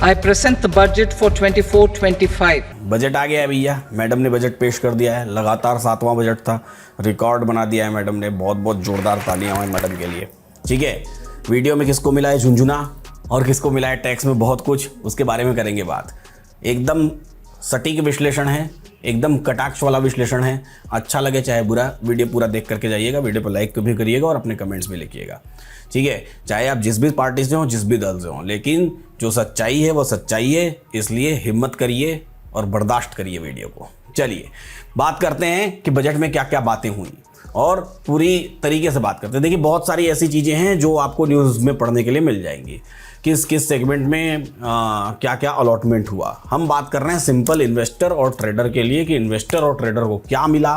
I present the budget for 24-25. Budget आ गया है भैया, मैडम ने बजट पेश कर दिया है। लगातार 7वां बजट था, रिकॉर्ड बना दिया है मैडम ने। बहुत बहुत जोरदार तालियां हैं मैडम के लिए। ठीक है, वीडियो में किसको मिला है झुंझुना और किसको मिला है टैक्स में बहुत कुछ, उसके बारे में करेंगे बात। एकदम सटीक विश्लेषण है, एकदम कटाक्ष वाला विश्लेषण है। अच्छा लगे चाहे बुरा, वीडियो पूरा देख करके जाइएगा। वीडियो पर लाइक भी करिएगा और अपने कमेंट्स भी लिखिएगा। ठीक है, चाहे आप जिस भी पार्टी से हों, जिस भी दल से हों, लेकिन जो सच्चाई है वो सच्चाई है। इसलिए हिम्मत करिए और बर्दाश्त करिए वीडियो को। चलिए बात करते हैं कि बजट में क्या क्या बातें हुई और पूरी तरीके से बात करते हैं। देखिए, बहुत सारी ऐसी चीज़ें हैं जो आपको न्यूज़ में पढ़ने के लिए मिल जाएंगी। किस किस सेगमेंट में क्या क्या अलॉटमेंट हुआ। हम बात कर रहे हैं सिंपल इन्वेस्टर और ट्रेडर के लिए कि इन्वेस्टर और ट्रेडर को क्या मिला,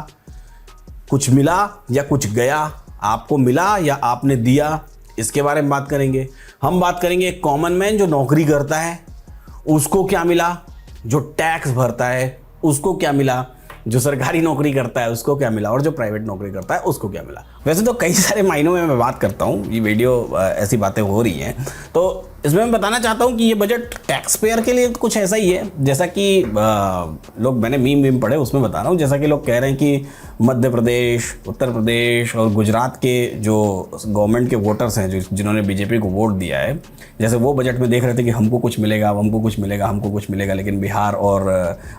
कुछ मिला या कुछ गया, आपको मिला या आपने दिया, इसके बारे में बात करेंगे। हम बात करेंगे एक कॉमन मैन जो नौकरी करता है उसको क्या मिला, जो टैक्स भरता है उसको क्या मिला, जो सरकारी नौकरी करता है उसको क्या मिला और जो प्राइवेट नौकरी करता है उसको क्या मिला। वैसे तो कई सारे मायनों में मैं बात करता हूँ, ये वीडियो ऐसी बातें हो रही हैं, तो इसमें मैं बताना चाहता हूँ कि ये बजट टैक्स पेयर के लिए कुछ ऐसा ही है। जैसा कि लोग, मैंने मीम पढ़े उसमें बता रहा हूँ, जैसा कि लोग कह रहे हैं कि मध्य प्रदेश, उत्तर प्रदेश और गुजरात के जो गवर्नमेंट के वोटर्स हैं, जिन्होंने बीजेपी को वोट दिया है, जैसे वो बजट में देख रहे थे कि हमको कुछ मिलेगा, हमको कुछ मिलेगा, हमको कुछ मिलेगा, लेकिन बिहार और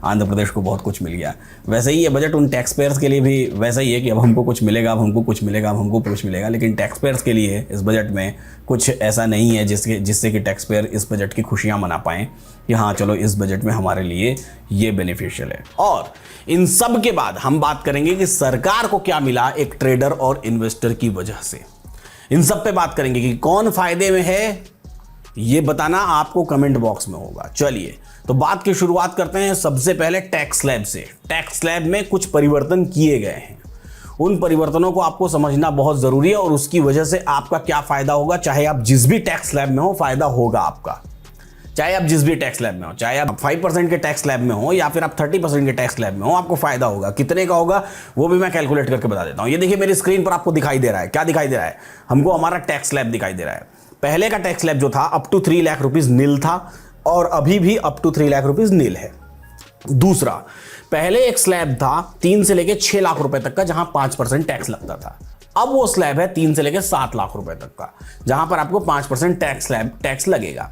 आंध्र प्रदेश को बहुत कुछ मिल गया। वैसे ही ये बजट उन टैक्स पेयर्स के लिए भी वैसा ही है कि अब हमको कुछ मिलेगा, अब हमको कुछ मिलेगा, अब हमको कुछ मिलेगा। लेकिन टैक्स पेयर्स के लिए इस बजट में कुछ ऐसा नहीं है जिससे कि टैक्स पेयर इस बजट की खुशियां मना पाएं कि हाँ चलो इस बजट में हमारे लिए ये बेनिफिशियल है। और इन सब के बाद हम बात करेंगे कि सरकार को क्या मिला एक ट्रेडर और इन्वेस्टर की वजह से। इन सब पे बात करेंगे कि कौन फायदे में है, ये बताना आपको कमेंट बॉक्स में होगा। चलिए तो बात की शुरुआत करते हैं सबसे पहले टैक्स स्लैब से। टैक्स स्लैब में कुछ परिवर्तन किए गए हैं, उन परिवर्तनों को आपको समझना बहुत जरूरी है और उसकी वजह से आपका क्या फायदा होगा। चाहे आप जिस भी टैक्स स्लैब में हो, फायदा होगा आपका। चाहे आप जिस भी टैक्स स्लैब में हो, चाहे आप 5% के टैक्स स्लैब में हो या फिर आप 30% के टैक्स स्लैब में हो, आपको फायदा होगा। कितने का होगा वो भी मैं कैलकुलेट करके बता देता हूं। ये देखिए मेरी स्क्रीन पर आपको दिखाई दे रहा है, क्या दिखाई दे रहा है, हमको हमारा टैक्स स्लैब दिखाई दे रहा है। पहले का टैक्स स्लैब जो था अप टू 3 लाख रुपीज नील था और अभी भी अप टू 3 लाख रुपीज नील है। दूसरा, पहले एक स्लैब था 3 से लेके 6 लाख रुपए तक का, जहां 5% टैक्स लगता था। अब वो स्लैब है 3 से लेके 7 लाख रुपए तक का, जहां पर आपको 5% टैक्स लगेगा।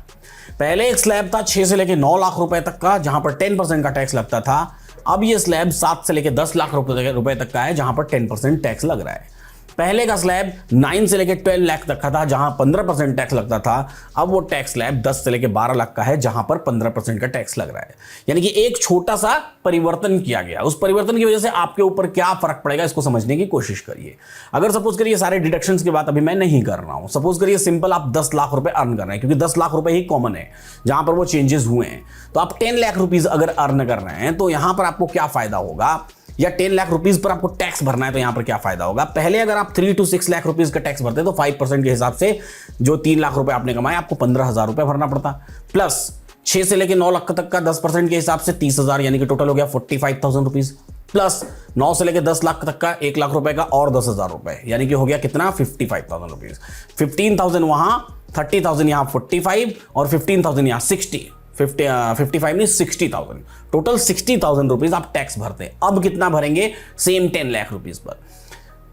पहले एक स्लैब था 6 से लेके 9 लाख रुपए तक का, जहां पर 10% का टैक्स लगता था। अब ये स्लैब 7 से लेके 10 लाख रुपए तक का है, जहां पर 10% टैक्स लग रहा है। पहले का स्लैब 9 से लेके 12 लाख तक का था, जहां 15% टैक्स लगता था। अब वो टैक्स स्लैब 10 से लेके 12 लाख का है, जहां पर 15% का टैक्स लग रहा है। यानी कि एक छोटा सा परिवर्तन किया गया। उस परिवर्तन की वजह से आपके ऊपर क्या फर्क पड़ेगा, इसको समझने की कोशिश करिए। अगर सपोज करिए सारे डिडक्शंस की बात अभी मैं नहीं कर रहा हूं, सपोज करिए सिंपल आप 10 लाख रुपए अर्न कर रहे हैं, क्योंकि 10 लाख रुपए ही कॉमन है जहां पर वो चेंजेस हुए हैं। तो आप 10 लाख रुपीज अगर अर्न कर रहे हैं तो यहां पर आपको क्या फायदा होगा, या 10 लाख रुपीज पर आपको टैक्स भरना है तो यहां पर क्या फायदा होगा। पहले अगर आप 3 to 6 लाख रुपीज का टैक्स भरते हैं तो 5% के हिसाब से जो 3 लाख रुपए आपने कमाए आपको 15,000 रुपए भरना पड़ता, प्लस 6 से लेके 9 लाख तक का 10% के हिसाब से 30,000, यानी कि टोटल हो गया 45,000 रुपीज, प्लस 9 से लेके 10 लाख तक का 1 लाख रुपए का और 10,000 रुपए, यानी कि हो गया कितना 55,000 रुपीज। 15,000 वहां, 30,000 यहां, 45 और 15,000 यहां, 55 नहीं 60,000, टोटल 60,000 रुपीज आप टैक्स भरते हैं। अब कितना भरेंगे, सेम 10 लाख रुपीज पर।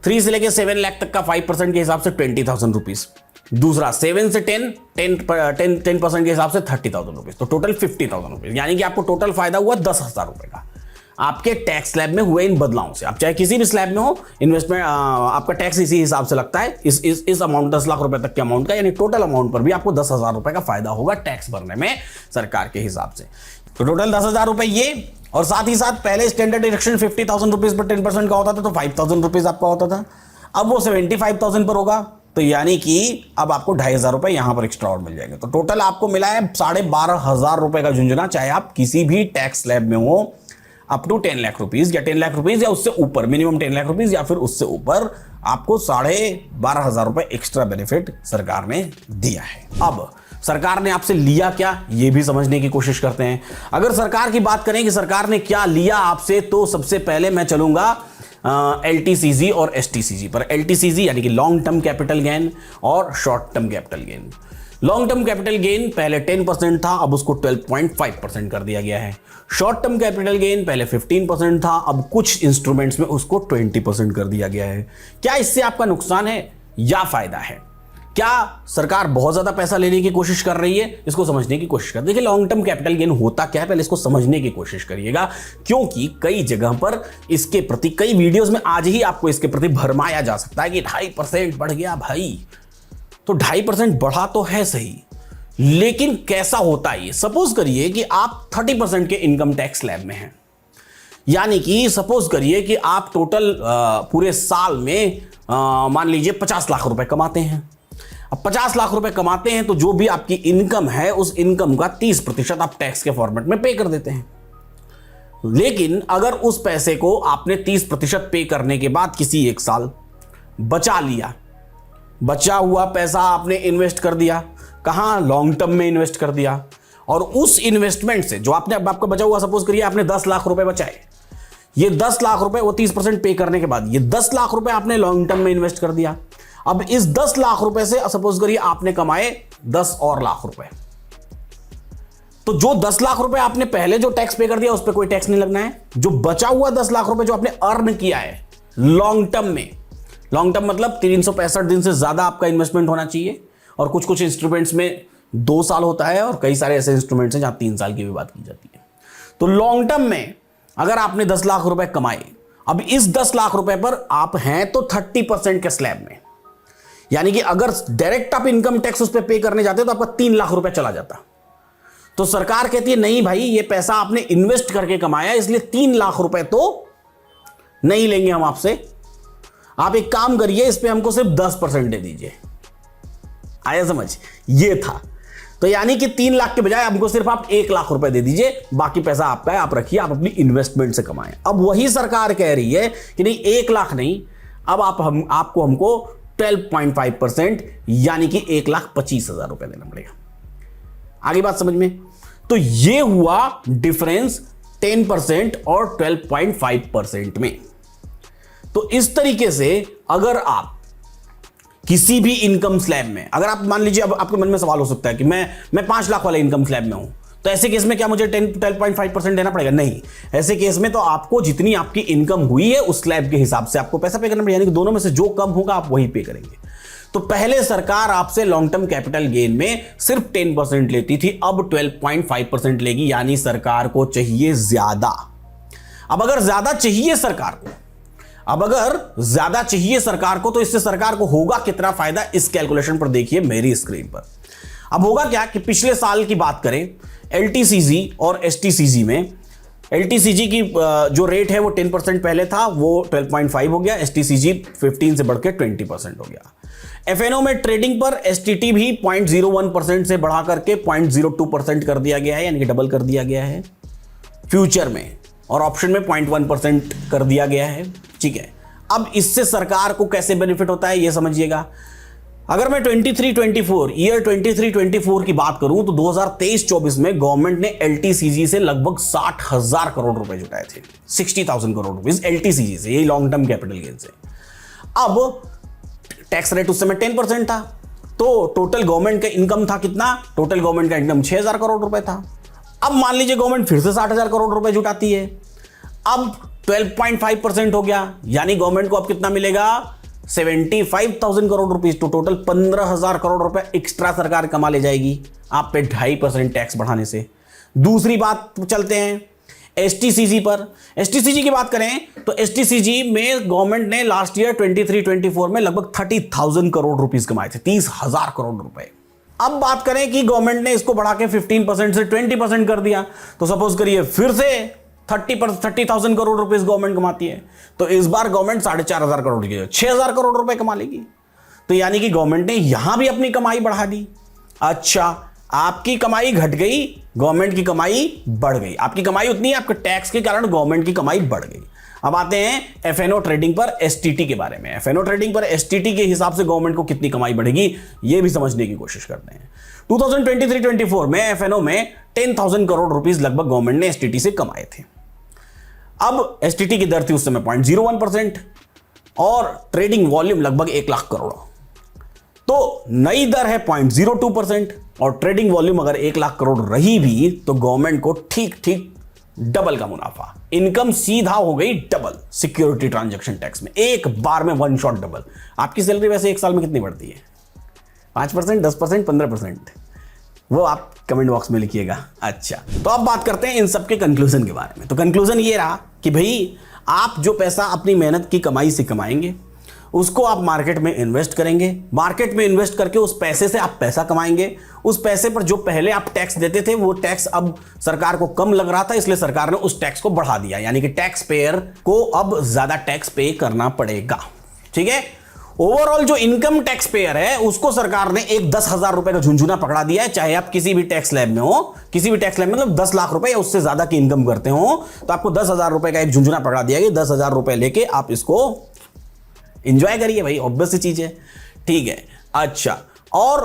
3 से लेके 7 लाख तक का 5% के हिसाब से 20,000 रुपीज। दूसरा 7 से 10% के हिसाब से 30,000 रुपीज, तो टोटल 50,000 रुपीज, यानी कि आपको टोटल फायदा हुआ 10,000 रुपए का आपके टैक्स स्लैब में हुए इन बदलावों से। आप चाहे किसी भी स्लैब में हो, इन्वेस्टमेंट आपका टैक्स इसी हिसाब से लगता है, इस अमाउंट 10 लाख रुपए तक के अमाउंट का, यानी टोटल अमाउंट पर भी आपको 10,000 रुपए का फायदा होगा टैक्स भरने में सरकार के हिसाब से। तो टोटल 10,000 रुपए ये, और साथ ही साथ पहले स्टैंडर्ड डिडक्शन 50,000 रुपीज पर 10% का होता था तो 5,000 रुपीज आपका होता था। अब वो 75,000 पर होगा, तो यानी कि अब आपको 2,500 रुपए यहां पर एक्स्ट्रा और मिल जाएंगे। तो टोटल आपको मिला है 12,500 रुपए का झुंझुना, चाहे आप किसी भी टैक्स स्लैब में हो, अप टू 10 लाख रुपीज या 10 लाख रुपीज या उससे ऊपर, मिनिमम 10 लाख रुपीज या फिर उससे ऊपर आपको 12,500 रुपए एक्स्ट्रा बेनिफिट सरकार ने दिया है। अब सरकार ने आपसे लिया क्या, ये भी समझने की कोशिश करते हैं। अगर सरकार की बात करें कि सरकार ने क्या लिया आपसे, तो सबसे पहले मैं चलूंगा LTCG और STCG पर। LTCG यानी कि लॉन्ग टर्म कैपिटल गेन और short term capital gain. Long term capital gain पहले 10% था, अब उसको 12.5% कर दिया गया है। शॉर्ट टर्म कैपिटल गेन पहले 15% था, अब कुछ इंस्ट्रूमेंट्स में उसको 20% कर दिया गया है। क्या इससे आपका नुकसान है या फायदा है? क्या सरकार बहुत ज्यादा पैसा लेने की कोशिश कर रही है? इसको समझने की कोशिश कर। देखिए, लॉन्ग टर्म कैपिटल गेन होता क्या है, पहले इसको समझने की कोशिश करिएगा, क्योंकि कई जगह पर इसके प्रति, कई वीडियोस में आज ही आपको इसके प्रति भरमाया जा सकता है कि 2.5% बढ़ गया भाई। तो 2.5% बढ़ा तो है सही, लेकिन कैसा होता है ये? सपोज करिए कि आप 30% के इनकम टैक्स स्लैब में हैं, यानी कि सपोज करिए कि आप टोटल पूरे साल में मान लीजिए 50 लाख रुपए कमाते हैं। अब 50 लाख रुपए कमाते हैं तो जो भी आपकी इनकम है, उस इनकम का 30% आप टैक्स के फॉर्मेट में पे कर देते हैं। लेकिन अगर उस पैसे को आपने 30% पे करने के बाद किसी एक साल बचा लिया, बचा हुआ पैसा आपने इन्वेस्ट कर दिया, कहां? लॉन्ग टर्म में इन्वेस्ट कर दिया, और उस इन्वेस्टमेंट से जो आपने, अब आपका बचा हुआ, सपोज करिए आपने 10 लाख रुपए बचाए, ये 10 लाख रुपए वो 30% पे करने के बाद ये 10 लाख रुपए आपने लॉन्ग टर्म में इन्वेस्ट कर दिया। अब इस 10 लाख रुपए से सपोज करिए आपने कमाए 10 और लाख रुपए, तो जो 10 लाख रुपए आपने पहले जो टैक्स पे कर दिया उस पर कोई टैक्स नहीं लगना है। जो बचा हुआ 10 लाख रुपए जो आपने अर्न किया है लॉन्ग टर्म में, लॉन्ग टर्म मतलब 365 दिन से ज्यादा आपका इन्वेस्टमेंट होना चाहिए, और कुछ कुछ इंस्ट्रूमेंट्स में 2 साल होता है, और कई सारे ऐसे इंस्ट्रूमेंट्स हैं जहां 3 साल की भी बात की जाती है। तो लॉन्ग टर्म में अगर आपने 10 लाख रुपए कमाए, अब इस 10 लाख रुपए पर आप हैं तो 30% के स्लैब में, यानी कि अगर डायरेक्ट आप इनकम टैक्स उस पर पे करने जाते तो आपका 3 लाख रुपए चला जाता। तो सरकार कहती है नहीं भाई, ये पैसा आपने इन्वेस्ट करके कमाया, इसलिए 3 लाख रुपए तो नहीं लेंगे हम आपसे, आप एक काम करिए, इस पे हमको सिर्फ 10% दे दीजिए। आया समझ? ये था। तो यानी कि 3 लाख के बजाय हमको सिर्फ आप 1 लाख रुपए दे दीजिए, बाकी पैसा आपका है, आप रखिए, आप अपनी इन्वेस्टमेंट से कमाएं। अब वही सरकार कह रही है कि नहीं, 1 लाख नहीं, अब आपको हमको 12.5% यानी कि 1,25,000 रुपए देना पड़ेगा। आगे बात समझ में? तो ये हुआ डिफरेंस 10% और 12.5% में। तो इस तरीके से अगर आप किसी भी इनकम स्लैब में, अगर आप मान लीजिए, अब आपके मन में सवाल हो सकता है कि मैं 5 लाख वाले इनकम स्लैब में हूं, तो ऐसे केस में क्या मुझे 12.5% देना पड़ेगा? नहीं, ऐसे केस में तो आपको जितनी आपकी इनकम हुई है उस स्लैब के हिसाब से आपको पैसा पे करना पड़ेगा, यानी कि दोनों में से जो कम होगा आप वही पे करेंगे। तो पहले सरकार आपसे लॉन्ग टर्म कैपिटल गेन में सिर्फ 10% लेती थी, अब 12.5% लेगी, यानी सरकार को चाहिए ज्यादा। अब अगर ज्यादा चाहिए सरकार को, तो इससे सरकार को होगा कितना फायदा, इस कैलकुलेशन पर देखिए मेरी स्क्रीन पर। अब होगा क्या कि पिछले साल की बात करें, एलटीसीजी और एसटीसीजी में, एलटीसीजी की जो रेट है वो 10% पहले था, वो 12.5 हो गया, एसटीसीजी 15 से बढ़ के 20% हो गया। एफएनओ में ट्रेडिंग पर एसटीटी भी 0.01% से बढ़ा करके 0.02% कर दिया गया है, यानी कि डबल कर दिया गया है फ्यूचर में, और ऑप्शन में 0.1% कर दिया गया है। ठीक है, अब इससे सरकार को कैसे बेनिफिट होता है ये समझिएगा। अगर मैं 23-24 की बात करूं तो 2023-24 में गवर्नमेंट ने एलटीसीजी से लगभग 60,000 करोड़ रुपए जुटाए थे, 60,000 करोड़ रुपए एलटीसीजी से, यही लॉन्ग टर्म कैपिटल गेन से। अब टैक्स रेट उस समय 10% था, तो टोटल गवर्नमेंट का इनकम था कितना? टोटल गवर्नमेंट का इनकम 6,000 करोड़ रुपए था। अब मान लीजिए गवर्नमेंट फिर से 60,000 करोड़ रुपए जुटाती है, अब 12.5% हो गया, यानी गवर्नमेंट को अब कितना मिलेगा? 75,000 करोड़ रुपए, तो टोटल 15,000 करोड़ रुपए एक्स्ट्रा सरकार कमा ले जाएगी आप पे 2.5% टैक्स बढ़ाने से। दूसरी बात चलते हैं एसटीसीजी पर। एसटीसीजी की बात करें तो एसटीसीजी में गवर्नमेंट ने लास्ट ईयर 23-24 में लगभग 30,000 करोड़ रुपीस कमाए थे, 30,000 करोड़ रुपए। अब बात करें कि गवर्नमेंट ने इसको बढ़ा के 15% से 20% कर दिया, तो सपोज करिए फिर से 30,000 करोड़ रुपीस गवर्नमेंट कमाती है, तो इस बार गवर्नमेंट 4,500 करोड़ की 6,000 करोड़ रुपए कमा लेगी। तो यानी कि गवर्नमेंट ने यहां भी अपनी कमाई बढ़ा दी। अच्छा, आपकी कमाई घट गई, गवर्नमेंट की कमाई बढ़ गई। आपकी कमाई उतनी है, आपके टैक्स के कारण गवर्नमेंट की कमाई बढ़ गई। अब आते हैं एफएनओ ट्रेडिंग पर एसटीटी के बारे में। एफएनओ ट्रेडिंग पर एसटीटी के हिसाब से गवर्नमेंट को कितनी कमाई बढ़ेगी ये भी समझने की कोशिश करते हैं। 2023-24 में एफएनओ में 10,000 करोड़ रुपीस लगभग गवर्नमेंट ने एसटीटी से कमाए थे। अब एसटीटी की दर थी उस समय 0.01% और ट्रेडिंग वॉल्यूम लगभग 1 लाख करोड़। तो नई दर है 0.02% और ट्रेडिंग वॉल्यूम अगर 1 लाख करोड़ रही भी तो गवर्नमेंट को ठीक ठीक डबल का मुनाफा, इनकम सीधा हो गई डबल सिक्योरिटी ट्रांजैक्शन टैक्स में, एक बार में वन शॉट डबल। आपकी सैलरी वैसे एक साल में कितनी बढ़ती है? 5%, 10%, 15%? वो आप कमेंट बॉक्स में लिखिएगा। अच्छा, तो अब बात करते हैं इन सब के कंक्लूजन के बारे में। तो कंक्लूजन ये रहा कि भाई आप जो पैसा अपनी मेहनत की कमाई से कमाएंगे उसको आप मार्केट में इन्वेस्ट करेंगे, मार्केट में इन्वेस्ट करके उस पैसे से आप पैसा कमाएंगे। उस पैसे पर जो पहले आप टैक्स देते थे वो टैक्स अब सरकार को कम लग रहा था, इसलिए सरकार ने उस टैक्स को बढ़ा दिया, यानी कि टैक्स पेयर को अब ज्यादा टैक्स पे करना पड़ेगा। ठीक है, ओवरऑल जो इनकम टैक्स पेयर है उसको सरकार ने एक 10,000 रुपए का झुंझुना पकड़ा दिया है। चाहे आप किसी भी टैक्स स्लैब में हो, किसी भी टैक्स स्लैब में मतलब 10 लाख रुपए या उससे ज्यादा की इनकम करते हो तो आपको 10,000 रुपए का एक झुंझुना पकड़ा दिया गया। 10,000 रुपए लेके आप इसको एंजॉय करिए भाई, ऑब्वियस सी चीज है। ठीक है, अच्छा, और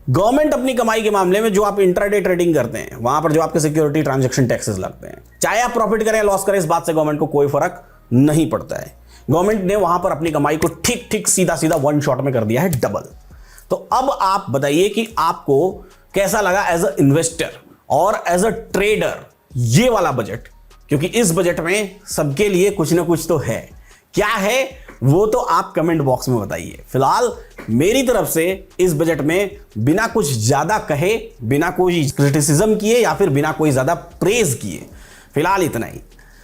गवर्नमेंट अपनी कमाई के मामले में जो आप इंट्राडे ट्रेडिंग करते हैं वहां पर जो आपके सिक्योरिटी ट्रांजैक्शन टैक्सेस लगते हैं, चाहे आप प्रॉफिट करें या लॉस करें, इस बात से गवर्नमेंट को कोई फर्क नहीं पड़ता है। गवर्नमेंट ने वहां पर अपनी कमाई को ठीक ठीक सीधा सीधा वन शॉट में कर दिया है डबल। तो अब आप बताइए कि आपको कैसा लगा एज अ इन्वेस्टर और एज अ ट्रेडर ये वाला बजट, क्योंकि इस बजट में सबके लिए कुछ ना कुछ तो है। क्या है वो तो आप कमेंट बॉक्स में बताइए। फिलहाल मेरी तरफ से इस बजट में बिना कुछ ज्यादा कहे, बिना कोई क्रिटिसिज्म किए या फिर बिना कोई ज्यादा प्रेज किए, फिलहाल इतना ही।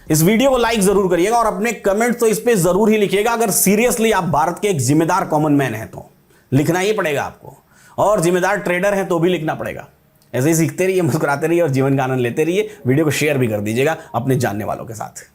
इस वीडियो को लाइक जरूर करिएगा और अपने कमेंट तो इस पे जरूर ही लिखिएगा। अगर सीरियसली आप भारत के एक जिम्मेदार कॉमन मैन हैं तो लिखना ही पड़ेगा आपको, और जिम्मेदार ट्रेडर हैं तो भी लिखना पड़ेगा। ऐसे ही सीखते रहिए, मुस्कुराते रहिए और जीवन का आनंद लेते रहिए। वीडियो को शेयर भी कर दीजिएगा अपने जानने वालों के साथ।